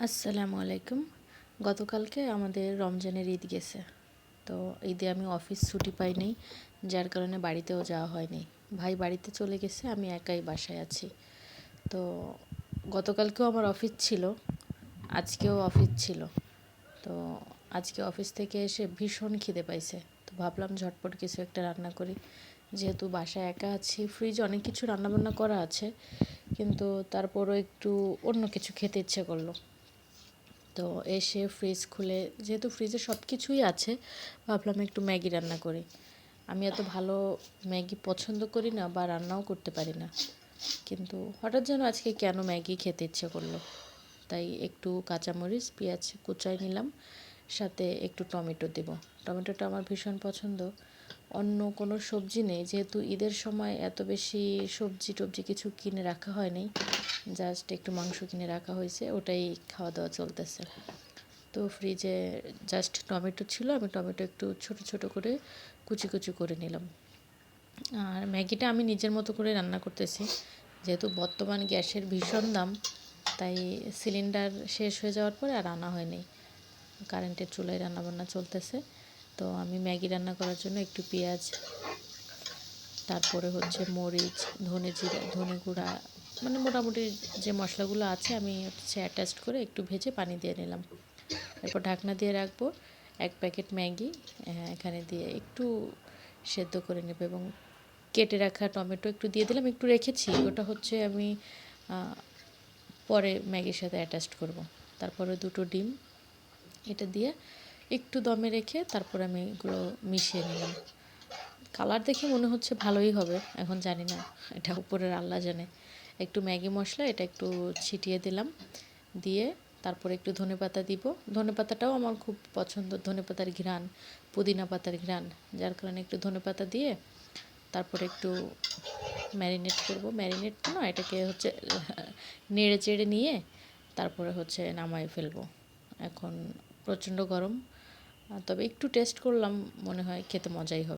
আসসালামু আলাইকুম। গতকালকে আমাদের রমজানের ঈদ গেছে। তো ঈদে আমি অফিস ছুটি পাইনি, যার কারণে বাড়িতেও যাওয়া হয়নি। ভাই বাড়িতে চলে গেছে, আমি একাই বাসায় আছি। তো গতকালকেও আমার অফিস ছিল, আজকেও অফিস ছিল। তো আজকে অফিস থেকে এসে ভীষণ খিদে পাইছে। তো ভাবলাম ঝটপট কিছু একটা রান্না করি। যেহেতু বাসায় একা আছি, ফ্রিজে অনেক কিছু রান্নাবান্না করা আছে, কিন্তু তারপরও একটু অন্য কিছু খেতে ইচ্ছে করলো। তো এসে ফ্রিজ খুলে, যেহেতু ফ্রিজে সব কিছুই আছে, ভাবলাম একটু ম্যাগি রান্না করি। আমি এত ভালো ম্যাগি পছন্দ করি না বা রান্নাও করতে পারি না, কিন্তু হঠাৎ যেন আজকে কেন ম্যাগি খেতে ইচ্ছে করলো। তাই একটু কাঁচামরিচ পেঁয়াজ কুচাই নিলাম, সাথে একটু টমেটো দেব। টমেটোটা আমার ভীষণ পছন্দ। অন্য কোনো সবজি নেই, যেহেতু ঈদের সময় এত বেশি সবজি টবজি কিছু কিনে রাখা হয়নি, জাস্ট একটু মাংস কিনে রাখা হয়েছে, ওটাই খাওয়া দাওয়া চলতেছে। তো ফ্রিজে জাস্ট টমেটো ছিল, আমি টমেটো একটু ছোট ছোট করে কুচি কুচি করে নিলাম। আর ম্যাগিটা আমি নিজের মতো করে রান্না করতেছি, যেহেতু বর্তমান গ্যাসের ভীষণ দাম, তাই সিলিন্ডার শেষ হয়ে যাওয়ার পরে আর আনা হয়নি, কারেন্টের চুলায় রান্নাবান্না চলতেছে। তো আমি ম্যাগি রান্না করার জন্য একটু পেঁয়াজ, তারপরে হচ্ছে মরিচ, ধনে জিরা, ধনে গুঁড়া, মানে মোটামুটি যে মশলাগুলো আছে আমি হচ্ছে অ্যাটাচড করে একটু ভেজে পানি দিয়ে নিলাম। এরপর ঢাকনা দিয়ে রাখবো। এক প্যাকেট ম্যাগি এখানে দিয়ে একটু সেদ্ধ করে নেব, এবং কেটে রাখা টমেটো একটু দিয়ে দিলাম, একটু রেখেছি, ওটা হচ্ছে আমি পরে ম্যাগির সাথে অ্যাটাচড করব। তারপরে দুটো ডিম এটা দিয়ে একটু দমে রেখে তারপর আমি এগুলো মিশিয়ে নিলাম। কালার দেখে মনে হচ্ছে ভালোই হবে, এখন জানি না, এটা উপরের আল্লাহ জানে। একটু ম্যাগি মশলা এটা একটু ছিটিয়ে দিলাম, দিয়ে তারপরে একটু ধনেপাতা দিব। ধনেপাতাটাও আমার খুব পছন্দ, ধনেপাতার ঘ্রাণ, পুদিনা পাতার ঘ্রাণ, যার কারণে একটু ধনেপাতা দিয়ে তারপরে একটু ম্যারিনেট করব। ম্যারিনেট না, এটাকে হচ্ছে নেড়ে চেড়ে নিয়ে তারপরে হচ্ছে নামাই ফেলবো। এখন প্রচণ্ড গরম, তবে একটু টেস্ট করলাম, মনে হয় খেতে মজাই হবে।